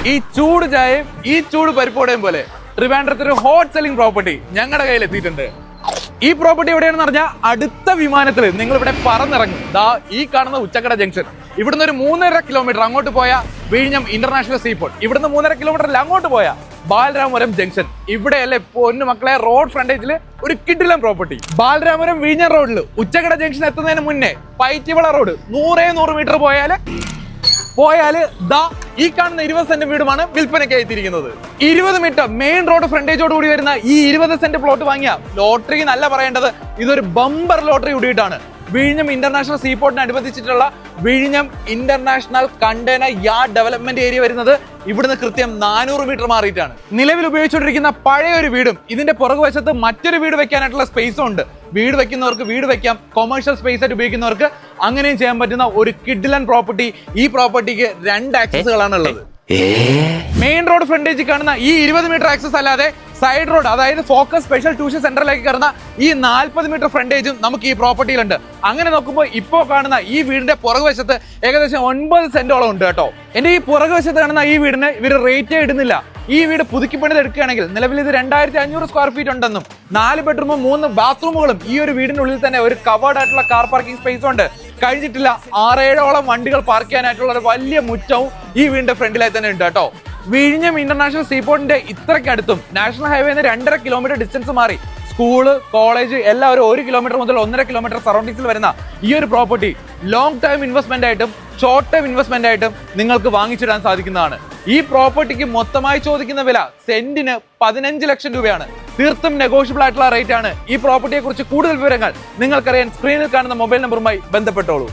ഈ ചൂട് ചായയും ഈ ചൂട് പരിപ്പോടയും പോലെ ട്രിവാൻഡ്രത്തൊരു ഹോട്ട് സെല്ലിംഗ് പ്രോപ്പർട്ടി ഞങ്ങളുടെ കയ്യിൽ എത്തിയിട്ടുണ്ട്. ഈ പ്രോപ്പർട്ടി എവിടെയാണെന്ന് പറഞ്ഞാൽ അടുത്ത വിമാനത്തിൽ നിങ്ങൾ ഇവിടെ പറന്നിറങ്ങും. ദാ ഈ കാണുന്ന ഉച്ചക്കട ജംഗ്ഷൻ, ഇവിടുന്ന് ഒരു 3.5 കിലോമീറ്റർ അങ്ങോട്ട് പോയ വിഴിഞ്ഞം ഇന്റർനാഷണൽ സീപോർട്ട്, ഇവിടുന്ന് 3.5 കിലോമീറ്റർ അങ്ങോട്ട് പോയ ബാലരാമപുരം ജംഗ്ഷൻ. ഇവിടെയല്ലേ പൊന്നു മക്കളെ റോഡ് ഫ്രണ്ടേജിൽ ഒരു കിടിലൻ പ്രോപ്പർട്ടി. ബാലരാമപുരം വിഴിഞ്ഞം റോഡിൽ ഉച്ചക്കട ജംഗ്ഷൻ എത്തുന്നതിന് മുന്നേ പൈറ്റിവള റോഡ് 100 മീറ്റർ പോയാല് ദാ ഈ കാണുന്ന 20 സെന്റ് വീടുമാണ് വിൽപ്പനയ്ക്ക് എത്തിയിരിക്കുന്നത്. 20 മീറ്റർ മെയിൻ റോഡ് ഫ്രണ്ടേജോട് കൂടി വരുന്ന ഈ 20 സെന്റ് പ്ലോട്ട് വാങ്ങിയ ലോട്ടറി എന്നല്ല പറയേണ്ടത്, ഇതൊരു ബമ്പർ ലോട്ടറി കൂടിയിട്ടാണ്. വിഴിഞ്ഞം ഇന്റർനാഷണൽ സീപോർട്ടിന് അനുബന്ധിച്ചിട്ടുള്ള വിഴിഞ്ഞം international container yard development area വരുന്നത് ഇവിടുന്ന് കൃത്യം 400 മീറ്റർ മാറിയിട്ടാണ്. നിലവിൽ ഉപയോഗിച്ചുകൊണ്ടിരിക്കുന്ന പഴയ ഒരു വീടും ഇതിന്റെ പുറകുവശത്ത് മറ്റൊരു വീട് വെക്കാനായിട്ടുള്ള സ്പേസും ഉണ്ട്. വീട് വെക്കുന്നവർക്ക് വീട് വെക്കാം, കൊമേഴ്ഷ്യൽ സ്പേസ് ആയിട്ട് ഉപയോഗിക്കുന്നവർക്ക് അങ്ങനെയും ചെയ്യാൻ പറ്റുന്ന ഒരു കിഡിലൻ പ്രോപ്പർട്ടി. ഈ പ്രോപ്പർട്ടിക്ക് 2 ആക്സസുകളാണ് ഉള്ളത്. മെയിൻ റോഡ് ഫ്രണ്ടേജ് കാണുന്ന ഈ 20 മീറ്റർ ആക്സസ് അല്ലാതെ സൈഡ് റോഡ്, അതായത് ഫോക്കസ് സ്പെഷ്യൽ ട്യൂഷൻ സെന്ററിലേക്ക് കയറുന്ന ഈ 40 മീറ്റർ ഫ്രണ്ടേജും നമുക്ക് ഈ പ്രോപ്പർട്ടിയിലുണ്ട്. അങ്ങനെ നോക്കുമ്പോൾ ഇപ്പോൾ കാണുന്ന ഈ വീടിന്റെ പുറകുവശത്ത് ഏകദേശം 9 സെന്റോളം ഉണ്ട് കേട്ടോ. എന്റെ ഈ പുറകുവശത്ത് കാണുന്ന ഈ വീടിന് ഇവർ റേറ്റേ ഇടുന്നില്ല. ഈ വീട് പുതുക്കി പണിത് എടുക്കുകയാണെങ്കിൽ നിലവിൽ ഇത് 2500 സ്ക്വയർ ഫീറ്റ് ഉണ്ടെന്നും 4 ബെഡ്റൂമും 3 ബാത്റൂമുകളും ഈ ഒരു വീടിനുള്ളിൽ തന്നെ ഒരു കവേർഡ് ആയിട്ടുള്ള കാർ പാർക്കിംഗ് സ്പേസ് ഉണ്ട്. കഴിഞ്ഞിട്ടില്ല 6-7ഓളം വണ്ടികൾ പാർക്ക് ചെയ്യാനായിട്ടുള്ള ഒരു വലിയ മുറ്റവും ഈ വീടിന്റെ ഫ്രണ്ടിലായി തന്നെ ഉണ്ട് കേട്ടോ. വിഴിഞ്ഞം ഇന്റർനാഷണൽ സീപോർട്ടിന്റെ ഇത്രയ്ക്കടുത്തും നാഷണൽ ഹൈവേന്ന് 2.5 കിലോമീറ്റർ ഡിസ്റ്റൻസ് മാറി സ്കൂള്, കോളേജ് എല്ലാവരും 1 കിലോമീറ്റർ മുതൽ 1.5 കിലോമീറ്റർ സറൗണ്ടിങ്സിൽ വരുന്ന ഈ ഒരു പ്രോപ്പർട്ടി ലോങ് ടൈം ഇൻവെസ്റ്റ്മെന്റ് ആയിട്ടും ഷോർട്ട് ടൈം ഇൻവെസ്റ്റ്മെന്റ് ആയിട്ടും നിങ്ങൾക്ക് വാങ്ങിച്ചിടാൻ സാധിക്കുന്നതാണ്. ഈ പ്രോപ്പർട്ടിക്ക് മൊത്തമായി ചോദിക്കുന്ന വില സെന്റിന് 15 ലക്ഷം രൂപയാണ്. തീർത്തും നെഗോഷ്യബിൾ ആയിട്ടുള്ള റേറ്റ് ആണ്. ഈ പ്രോപ്പർട്ടിയെ കുറിച്ച് കൂടുതൽ വിവരങ്ങൾ നിങ്ങൾക്കറിയാൻ സ്ക്രീനിൽ കാണുന്ന മൊബൈൽ നമ്പറുമായി ബന്ധപ്പെട്ടോളൂ.